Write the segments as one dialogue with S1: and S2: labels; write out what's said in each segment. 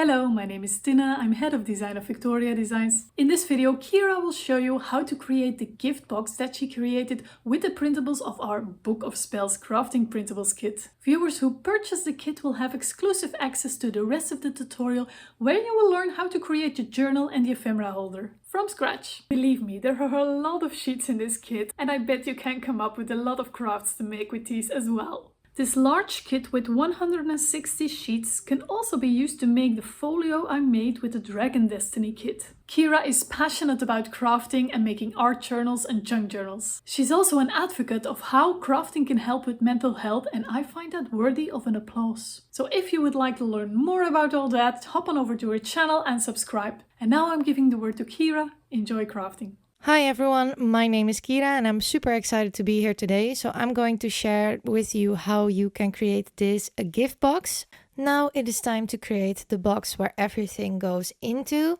S1: Hello, my name is Tina, I'm head of design of VectoriaDesigns. In this video, Kyra will show you how to create the gift box that she created with the printables of our Book of Spells Crafting Printables Kit. Viewers who purchase the kit will have exclusive access to the rest of the tutorial, where you will learn how to create the journal and the ephemera holder from scratch. Believe me, there are a lot of sheets in this kit, and I bet you can come up with a lot of crafts to make with these as well. This large kit with 160 sheets can also be used to make the folio I made with the Dragon Destiny kit. Kyra is passionate about crafting and making art journals and junk journals. She's also an advocate of how crafting can help with mental health, and I find that worthy of an applause. So if you would like to learn more about all that, hop on over to her channel and subscribe. And now I'm giving the word to Kyra. Enjoy crafting.
S2: Hi everyone, my name is Kyra and I'm super excited to be here today. So I'm going to share with you how you can create this gift box. Now it is time to create the box where everything goes into,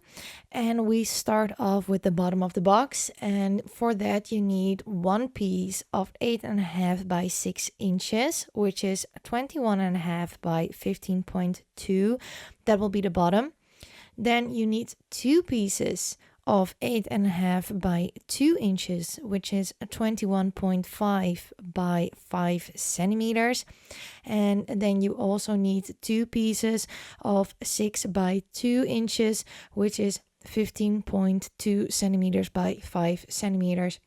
S2: and we start off with the bottom of the box, and for that you need one piece of 8.5 by 6 inches, which is 21.5 by 15.2. That will be the bottom. Then you need two pieces of 8.5 by 2 inches, which is 21.5 by 5 centimeters. And then you also need two pieces of 6 by 2 inches, which is 15.2 centimeters by 5 centimeters.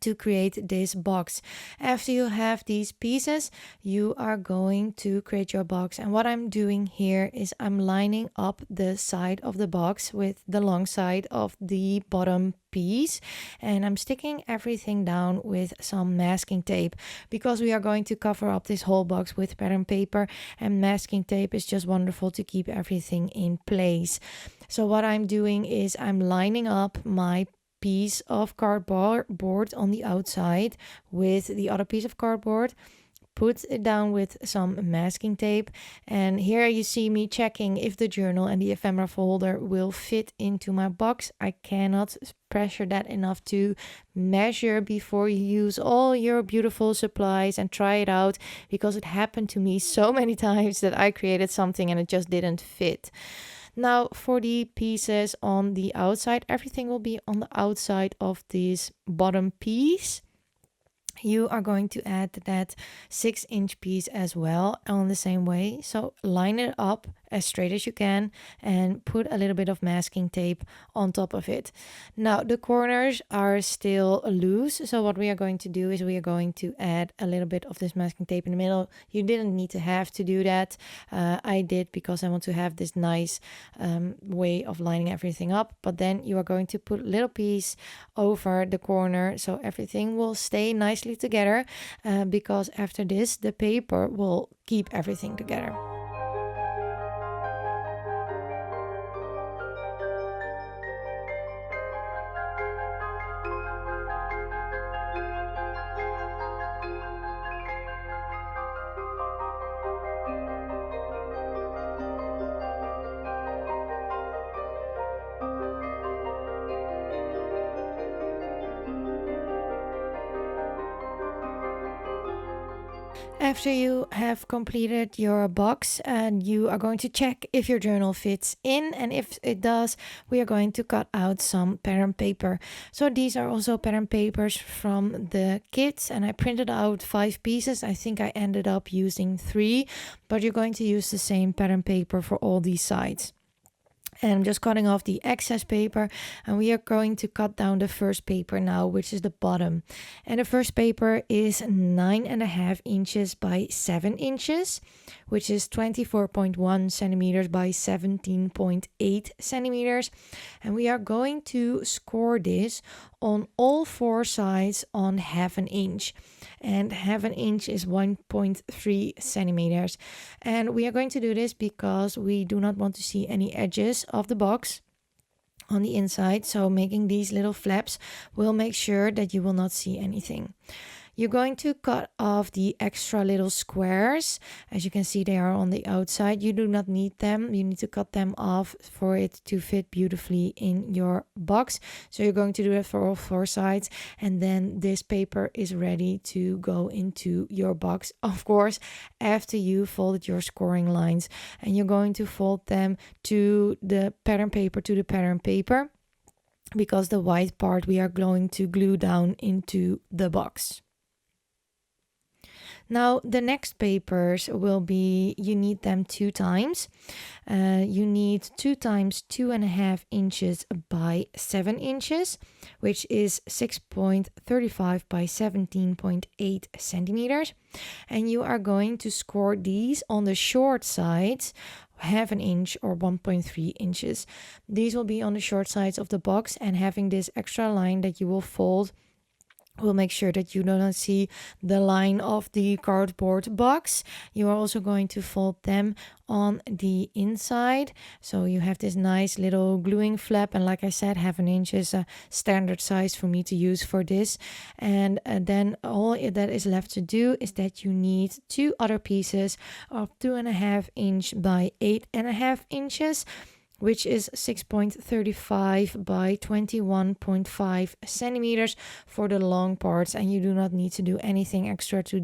S2: To create this box. After you have these pieces, you are going to create your box, and what I'm doing here is I'm lining up the side of the box with the long side of the bottom piece, and I'm sticking everything down with some masking tape because we are going to cover up this whole box with pattern paper, and masking tape is just wonderful to keep everything in place. So what I'm doing is I'm lining up my piece of cardboard on the outside with the other piece of cardboard, put it down with some masking tape, and here you see me checking if the journal and the ephemera folder will fit into my box. I cannot pressure that enough to measure before you use all your beautiful supplies and try it out, because it happened to me so many times that I created something and it just didn't fit. Now for the pieces on the outside, everything will be on the outside of this bottom piece. You are going to add that 6-inch piece as well on the same way. So line it up as straight as you can and put a little bit of masking tape on top of it. Now the corners are still loose, so what we are going to do is we are going to add a little bit of this masking tape in the middle. You didn't need to have to do that. I did because I want to have this nice way of lining everything up, but then you are going to put a little piece over the corner so everything will stay nicely together, because after this the paper will keep everything together. After you have completed your box, and you are going to check if your journal fits in, and if it does, we are going to cut out some pattern paper. So these are also pattern papers from the kits, and I printed out 5 pieces. I think I ended up using 3, but you're going to use the same pattern paper for all these sides. And I'm just cutting off the excess paper, and we are going to cut down the first paper now, which is the bottom. And the first paper is 9.5 inches by 7 inches, which is 24.1 centimeters by 17.8 centimeters. And we are going to score this on all 4 sides on 1/2 inch, and 1/2 inch is 1.3 centimeters. And we are going to do this because we do not want to see any edges of the box on the inside, so making these little flaps will make sure that you will not see anything. You're going to cut off the extra little squares. As you can see, they are on the outside. You do not need them. You need to cut them off for it to fit beautifully in your box. So you're going to do that for all 4 sides. And then this paper is ready to go into your box. Of course, after you folded your scoring lines, and you're going to fold them to the pattern paper, because the white part we are going to glue down into the box. Now the next papers will be, you need them 2 times. You need 2 times 2.5 inches by 7 inches, which is 6.35 by 17.8 centimeters. And you are going to score these on the short sides, 1/2 inch or 1.3 inches. These will be on the short sides of the box, and having this extra line that you will fold will make sure that you do not see the line of the cardboard box. You are also going to fold them on the inside, so you have this nice little gluing flap, and like I said, 1/2 inch is a standard size for me to use for this. And then all that is left to do is that you need 2 other pieces of 2.5 inch by 8.5 inches, which is 6.35 by 21.5 centimeters for the long parts. And you do not need to do anything extra to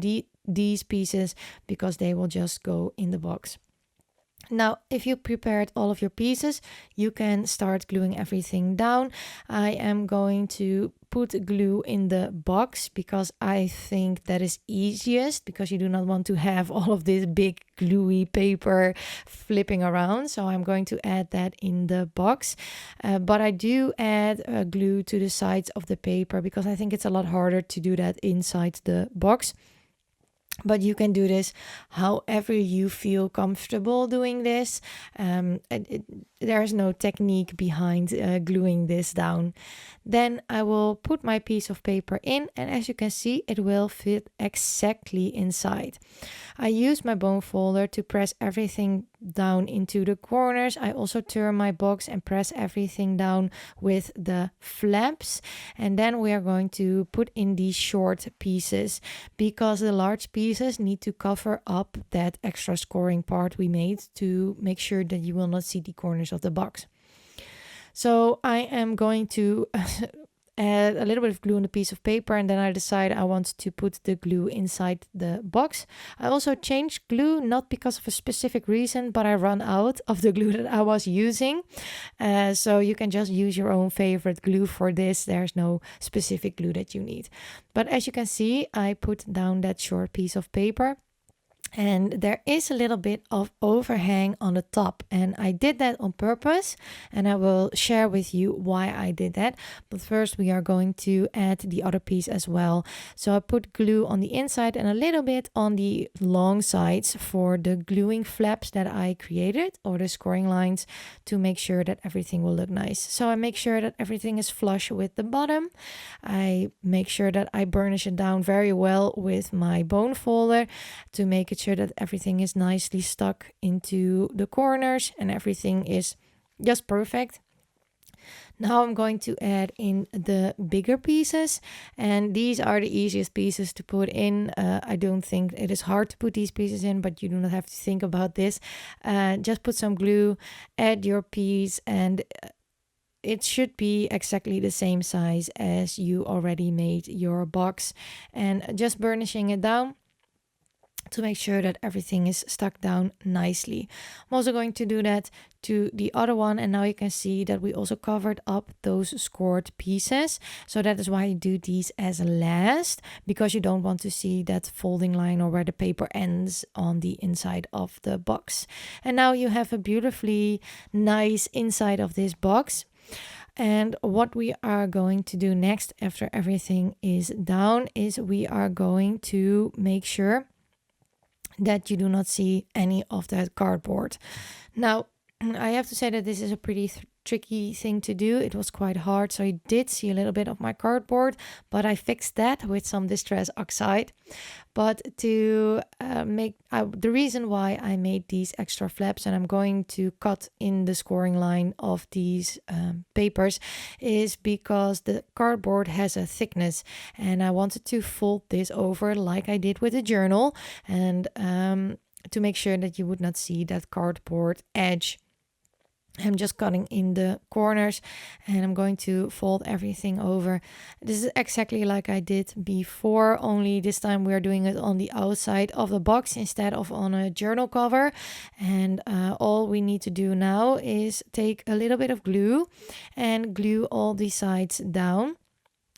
S2: these pieces, because they will just go in the box. Now, if you prepared all of your pieces, you can start gluing everything down. I am going to put glue in the box because I think that is easiest, because you do not want to have all of this big gluey paper flipping around. So I'm going to add that in the box. But I do add glue to the sides of the paper because I think it's a lot harder to do that inside the box. But you can do this however you feel comfortable doing this. There's no technique behind gluing this down. Then I will put my piece of paper in, and as you can see, it will fit exactly inside. I use my bone folder to press everything down into the corners. I also turn my box and press everything down with the flaps. And then we are going to put in these short pieces, because the large pieces need to cover up that extra scoring part we made to make sure that you will not see the corners of the box. So I am going to add a little bit of glue on the piece of paper, and then I decide I want to put the glue inside the box. I also changed glue, not because of a specific reason, but I ran out of the glue that I was using. So you can just use your own favorite glue for this. There's no specific glue that you need. But as you can see, I put down that short piece of paper. And there is a little bit of overhang on the top, and I did that on purpose, and I will share with you why I did that. But first we are going to add the other piece as well. So I put glue on the inside and a little bit on the long sides for the gluing flaps that I created, or the scoring lines, to make sure that everything will look nice. So I make sure that everything is flush with the bottom. I make sure that I burnish it down very well with my bone folder to make it sure that everything is nicely stuck into the corners and everything is just perfect. Now I'm going to add in the bigger pieces, and these are the easiest pieces to put in. I don't think it is hard to put these pieces in, but you do not have to think about this. Just put some glue, add your piece, and it should be exactly the same size as you already made your box, and just burnishing it down to make sure that everything is stuck down nicely. I'm also going to do that to the other one, and now you can see that we also covered up those scored pieces. So that is why you do these as last, because you don't want to see that folding line or where the paper ends on the inside of the box. And now you have a beautifully nice inside of this box. And what we are going to do next after everything is down is we are going to make sure that you do not see any of that cardboard. Now, I have to say that this is a pretty tricky thing to do. It was quite hard, so you did see a little bit of my cardboard, but I fixed that with some distress oxide. But to the reason why I made these extra flaps, and I'm going to cut in the scoring line of these papers, is because the cardboard has a thickness, and I wanted to fold this over like I did with the journal, and to make sure that you would not see that cardboard edge. I'm just cutting in the corners and I'm going to fold everything over. This is exactly like I did before, only this time we're doing it on the outside of the box instead of on a journal cover. And all we need to do now is take a little bit of glue and glue all the sides down.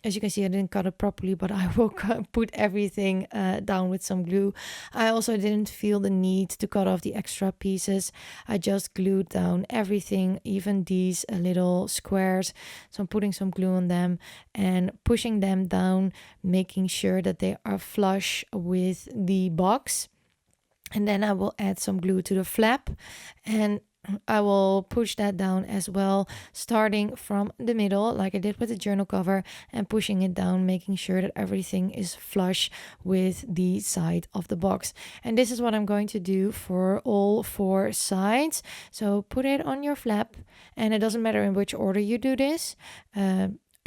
S2: As you can see, I didn't cut it properly, but I will put everything down with some glue. I also didn't feel the need to cut off the extra pieces. I just glued down everything, even these little squares. So I'm putting some glue on them and pushing them down, making sure that they are flush with the box. And then I will add some glue to the flap, and I will push that down as well, starting from the middle like I did with the journal cover and pushing it down, making sure that everything is flush with the side of the box. And this is what I'm going to do for all 4 sides. So put it on your flap, and it doesn't matter in which order you do this.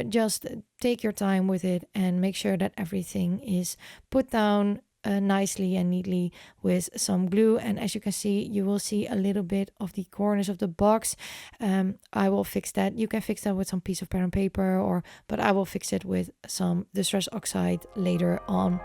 S2: Just take your time with it and make sure that everything is put down nicely and neatly with some glue. And as you can see, you will see a little bit of the corners of the box. I will fix that. You can fix that with some piece of pattern paper, but I will fix it with some distress oxide later on.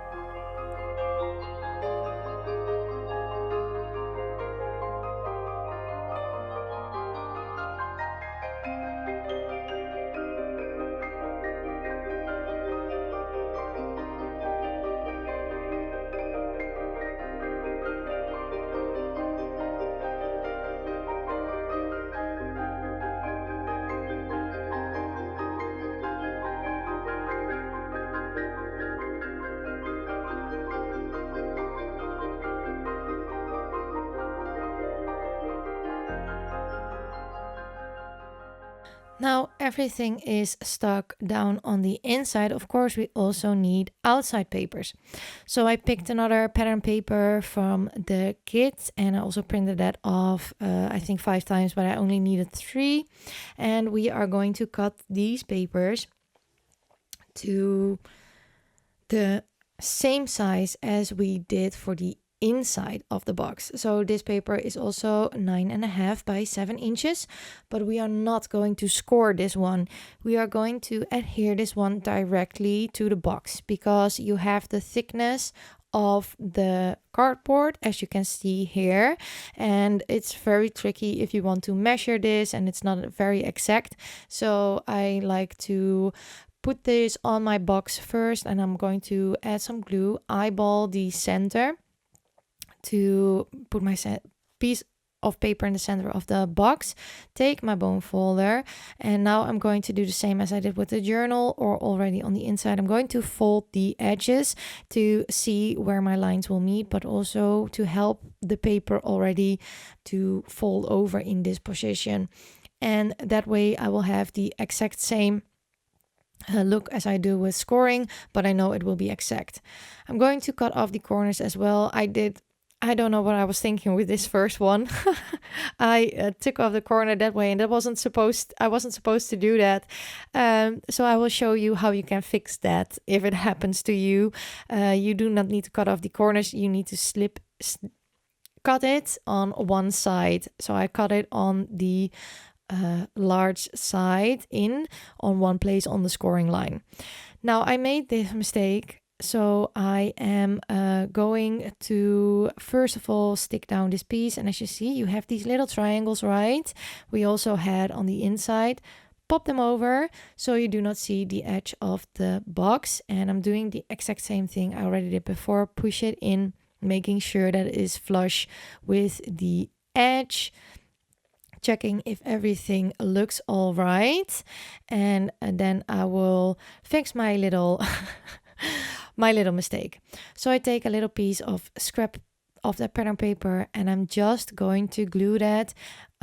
S2: Now everything is stuck down on the inside. Of course, we also need outside papers. So I picked another pattern paper from the kit and I also printed that off, I think 5 times, but I only needed 3. And we are going to cut these papers to the same size as we did for the inside of the box. So this paper is also 9.5 by 7 inches, but we are not going to score this one. We are going to adhere this one directly to the box because you have the thickness of the cardboard, as you can see here, and it's very tricky if you want to measure this, and it's not very exact. So I like to put this on my box first, and I'm going to add some glue, eyeball the center to put my piece of paper in the center of the box, take my bone folder, and now I'm going to do the same as I did with the journal or already on the inside. I'm going to fold the edges to see where my lines will meet, but also to help the paper already to fold over in this position. And that way I will have the exact same look as I do with scoring, but I know it will be exact. I'm going to cut off the corners as well. I don't know what I was thinking with this first one. I took off the corner that way, and I wasn't supposed to do that. So I will show you how you can fix that if it happens to you. You do not need to cut off the corners. You need to cut it on one side. So I cut it on the large side on one place on the scoring line. Now I made this mistake. So I am going to first of all stick down this piece, and as you see, you have these little triangles, right? We also had on the inside. Pop them over so you do not see the edge of the box, and I'm doing the exact same thing I already did before. Push it in, making sure that it is flush with the edge, checking if everything looks all right, and then I will fix my little my little mistake. So I take a little piece of scrap of that pattern paper, and I'm just going to glue that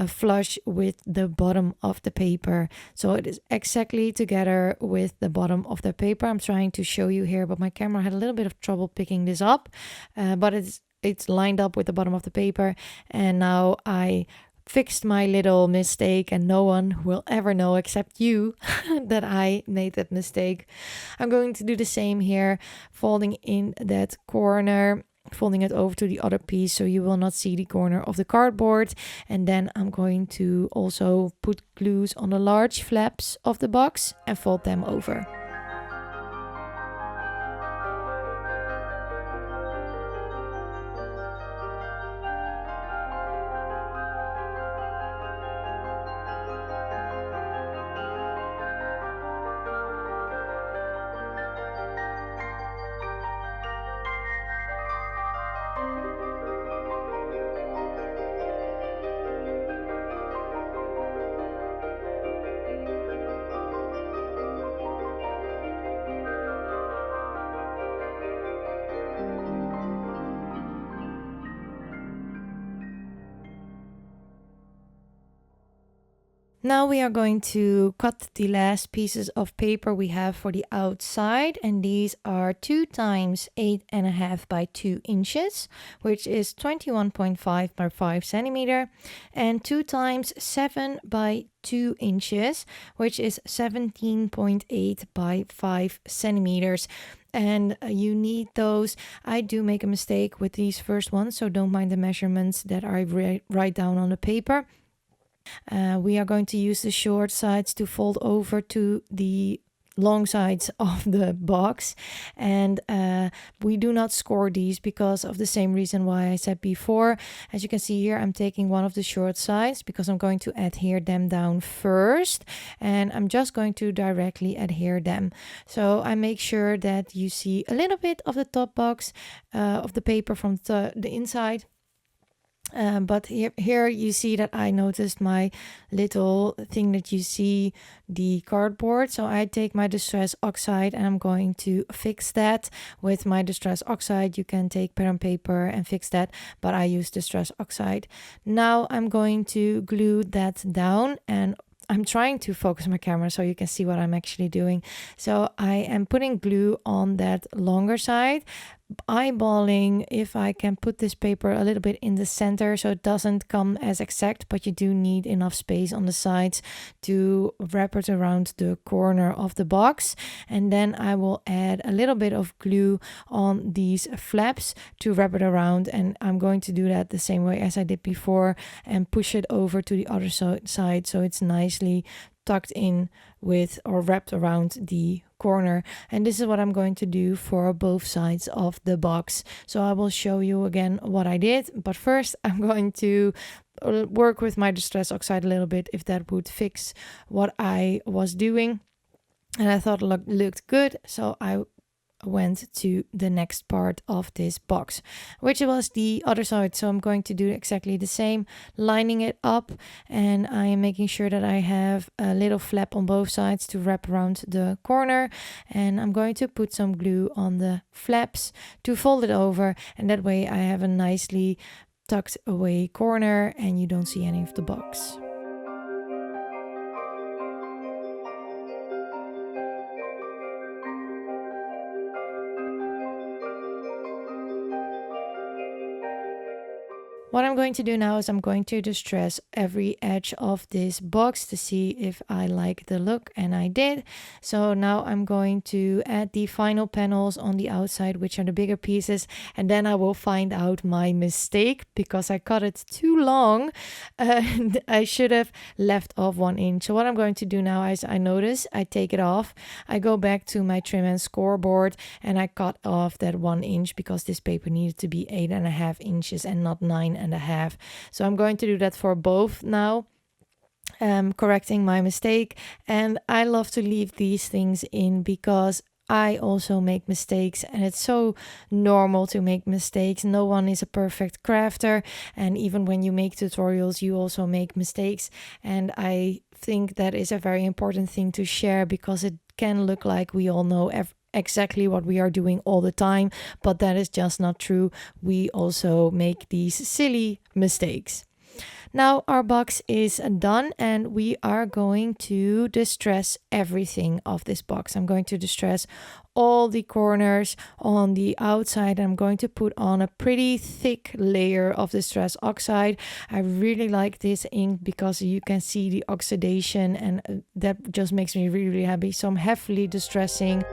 S2: flush with the bottom of the paper, so it is exactly together with the bottom of the paper. I'm trying to show you here, but my camera had a little bit of trouble picking this up, but it's lined up with the bottom of the paper. And now I fixed my little mistake, and no one will ever know except you that I made that mistake. I'm going to do the same here, folding in that corner, folding it over to the other piece so you will not see the corner of the cardboard. And then I'm going to also put glues on the large flaps of the box and fold them over. Now we are going to cut the last pieces of paper we have for the outside, and these are 2 times 8.5 by 2 inches, which is 21.5 by 5 centimeter, and 2 times 7 by 2 inches, which is 17.8 by 5 centimeters. And you need those. I do make a mistake with these first ones, so don't mind the measurements that I write down on the paper. We are going to use the short sides to fold over to the long sides of the box, and we do not score these because of the same reason why I said before. As you can see here, I'm taking one of the short sides because I'm going to adhere them down first, and I'm just going to directly adhere them. So I make sure that you see a little bit of the top box of the paper from the inside. But here you see that I noticed my little thing that you see, the cardboard. So I take my Distress Oxide and I'm going to fix that with my Distress Oxide. You can take pattern paper and fix that, but I use Distress Oxide. Now I'm going to glue that down, and I'm trying to focus my camera so you can see what I'm actually doing. So I am putting glue on that longer side, eyeballing if I can put this paper a little bit in the center so it doesn't come as exact, but you do need enough space on the sides to wrap it around the corner of the box. And then I will add a little bit of glue on these flaps to wrap it around, and I'm going to do that the same way as I did before and push it over to the other side so it's nicely tucked in with or wrapped around the corner. And this is what I'm going to do for both sides of the box. So I will show you again what I did, but first I'm going to work with my Distress Oxide a little bit if that would fix what I was doing. And I thought it looked good, so I went to the next part of this box, which was the other side. So I'm going to do exactly the same, lining it up, and I am making sure that I have a little flap on both sides to wrap around the corner, and I'm going to put some glue on the flaps to fold it over, and that way I have a nicely tucked away corner and you don't see any of the box. What I'm going to do now is I'm going to distress every edge of this box to see if I like the look, and I did. So now I'm going to add the final panels on the outside, which are the bigger pieces, and then I will find out my mistake because I cut it too long and I should have left off 1 inch. So what I'm going to do now is I notice I take it off, I go back to my trim and scoreboard, and I cut off that 1 inch because this paper needed to be 8.5 inches and not 9.5. So I'm going to do that for both now, correcting my mistake. And I love to leave these things in because I also make mistakes, and it's so normal to make mistakes. No one is a perfect crafter, and even when you make tutorials you also make mistakes, and I think that is a very important thing to share because it can look like we all know exactly what we are doing all the time, but that is just not true. We also make these silly mistakes. Now our box is done and we are going to distress everything of this box. I'm going to distress all the corners on the outside. I'm going to put on a pretty thick layer of distress oxide. I really like this ink because you can see the oxidation, and that just makes me really, really happy. So I'm heavily distressing.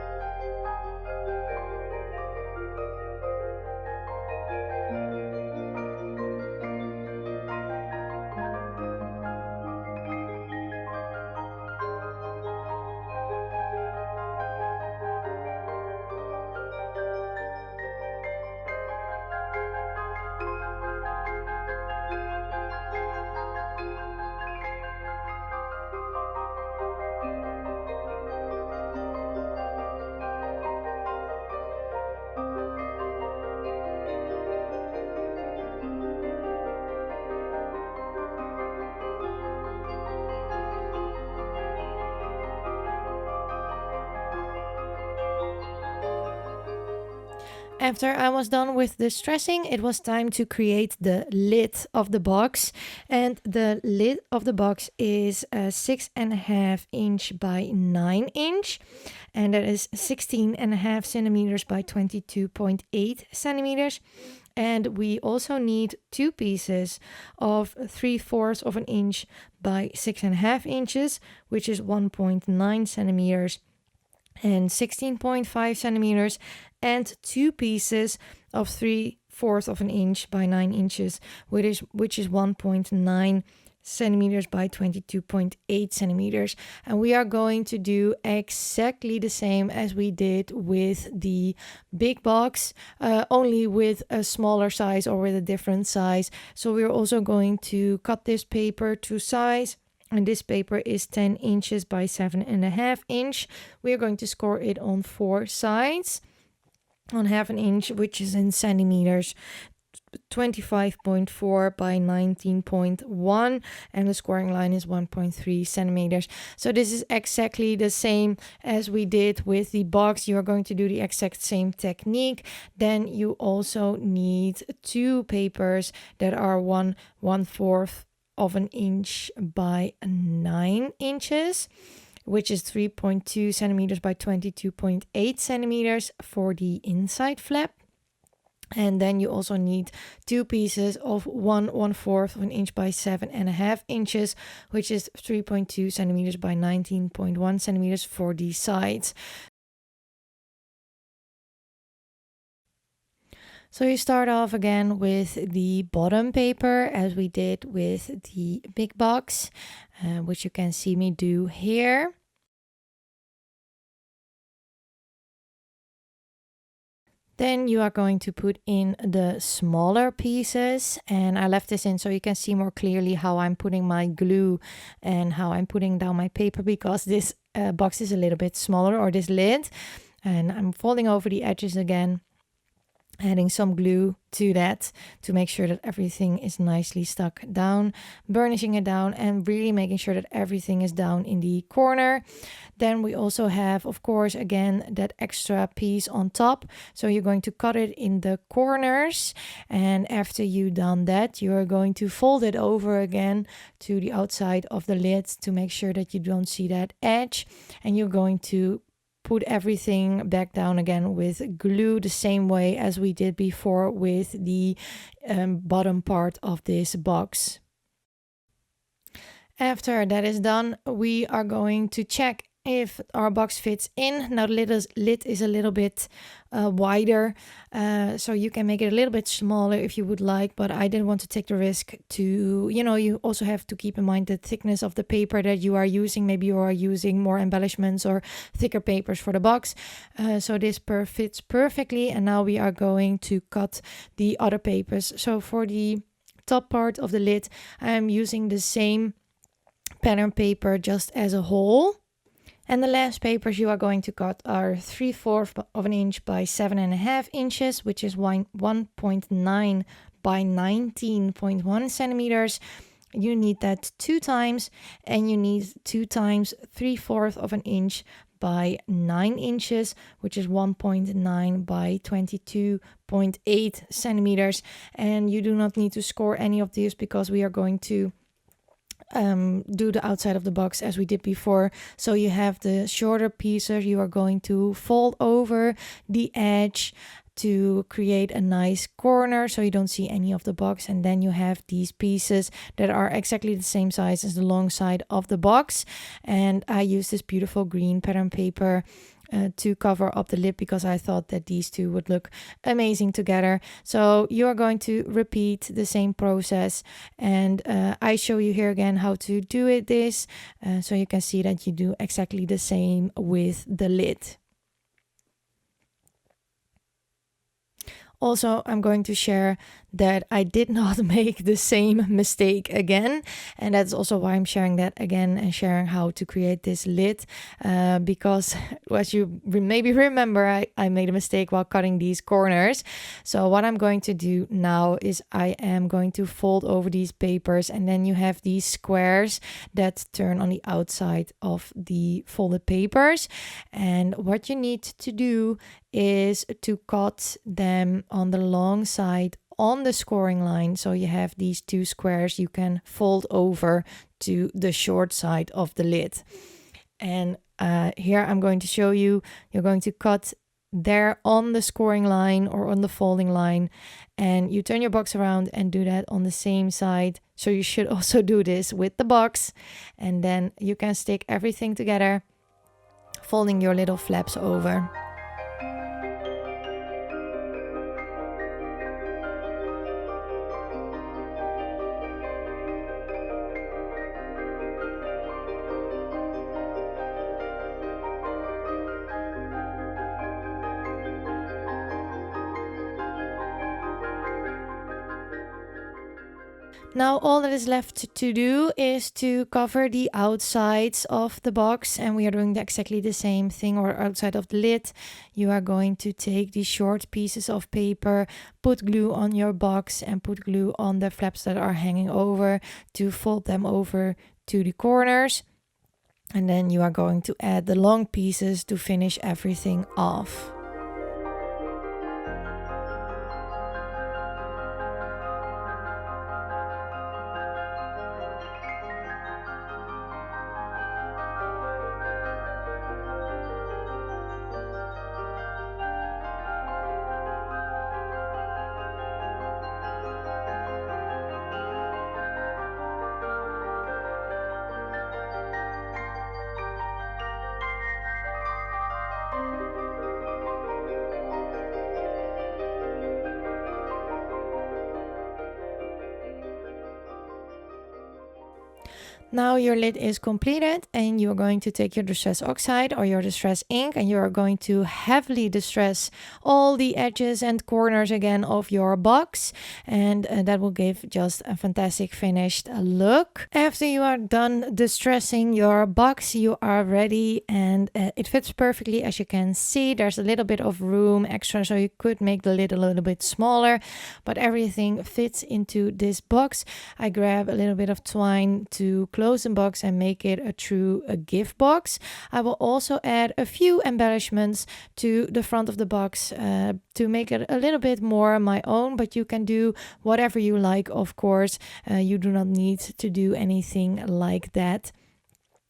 S2: After I was done with the distressing, it was time to create the lid of the box. And the lid of the box is 6.5 inch by 9 inch. And that is 16.5 centimeters by 22.8 centimeters. And we also need 2 pieces of 3/4 of an inch by 6.5 inches, which is 1.9 centimeters and 16.5 centimeters, and 2 pieces of 3/4 of an inch by 9 inches, which is 1.9 centimeters by 22.8 centimeters. And we are going to do exactly the same as we did with the big box, only with a smaller size or with a different size. So we're also going to cut this paper to size. And this paper is 10 inches by 7.5 inch. We are going to score it on 4 sides on 1/2 inch, which is in centimeters, 25.4 by 19.1, and the scoring line is 1.3 centimeters. So this is exactly the same as we did with the box. You are going to do the exact same technique. Then you also need 2 papers that are 1/4 of an inch by 9 inches, which is 3.2 centimeters by 22.8 centimeters for the inside flap. And then you also need 2 pieces of 1/4 of an inch by 7.5 inches, which is 3.2 centimeters by 19.1 centimeters for the sides. So you start off again with the bottom paper as we did with the big box, which you can see me do here. Then you are going to put in the smaller pieces, and I left this in so you can see more clearly how I'm putting my glue and how I'm putting down my paper, because this box is a little bit smaller, or this lid, and I'm folding over the edges again, adding some glue to that to make sure that everything is nicely stuck down, burnishing it down, and really making sure that everything is down in the corner. Then we also have, of course, again, that extra piece on top. So you're going to cut it in the corners, and after you've done that, you're going to fold it over again to the outside of the lid to make sure that you don't see that edge, and you're going to put everything back down again with glue, the same way as we did before with the bottom part of this box. After that is done, we are going to check if our box fits in. Now the lid is a little bit wider, so you can make it a little bit smaller if you would like, but I didn't want to take the risk to, you also have to keep in mind the thickness of the paper that you are using. Maybe you are using more embellishments or thicker papers for the box. So this fits perfectly, and now we are going to cut the other papers. So for the top part of the lid, I'm using the same pattern paper just as a whole. And the last papers you are going to cut are 3/4 of an inch by 7.5 inches, which is 1.9 by 19.1 centimeters. You need that 2 times, and you need 2 times 3/4 of an inch by 9 inches, which is 1.9 by 22.8 centimeters. And you do not need to score any of these because we are going to do the outside of the box as we did before. So you have the shorter pieces you are going to fold over the edge to create a nice corner so you don't see any of the box, and then you have these pieces that are exactly the same size as the long side of the box. And I use this beautiful green pattern paper to cover up the lid because I thought that these two would look amazing together. So you are going to repeat the same process, and I show you here again how to do this so you can see that you do exactly the same with the lid. Also, I'm going to share that I did not make the same mistake again, and that's also why I'm sharing that again and sharing how to create this lid, because as you maybe remember, I made a mistake while cutting these corners. So what I'm going to do now is I am going to fold over these papers, and then you have these squares that turn on the outside of the folded papers. And what you need to do is to cut them on the long side on the scoring line. So you have these two squares you can fold over to the short side of the lid. And here I'm going to show you, you're going to cut there on the scoring line or on the folding line, and you turn your box around and do that on the same side. So you should also do this with the box, and then you can stick everything together, folding your little flaps over. Now all that is left to do is to cover the outsides of the box, and we are doing exactly the same thing, or outside of the lid. You are going to take these short pieces of paper, put glue on your box and put glue on the flaps that are hanging over to fold them over to the corners. And then you are going to add the long pieces to finish everything off. Now your lid is completed, and you're going to take your distress oxide or your distress ink, and you are going to heavily distress all the edges and corners again of your box, and that will give just a fantastic finished look. After you are done distressing your box, you are ready, and it fits perfectly. As you can see, there's a little bit of room extra, so you could make the lid a little bit smaller, but everything fits into this box. I grab a little bit of twine to close the box and make it a true gift box. I will also add a few embellishments to the front of the box to make it a little bit more my own, but you can do whatever you like, of course. You do not need to do anything like that.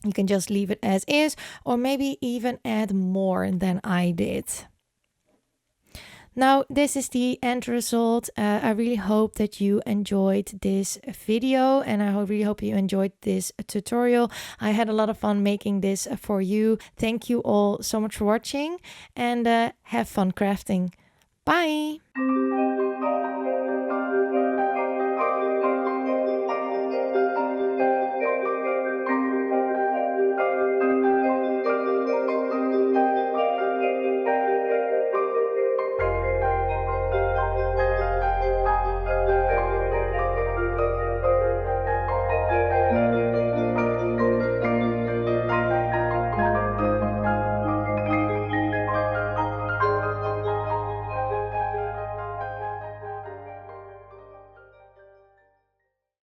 S2: You can just leave it as is, or maybe even add more than I did. Now, this is the end result. I really hope that you enjoyed this video, and I really hope you enjoyed this tutorial. I had a lot of fun making this for you. Thank you all so much for watching, and have fun crafting. Bye!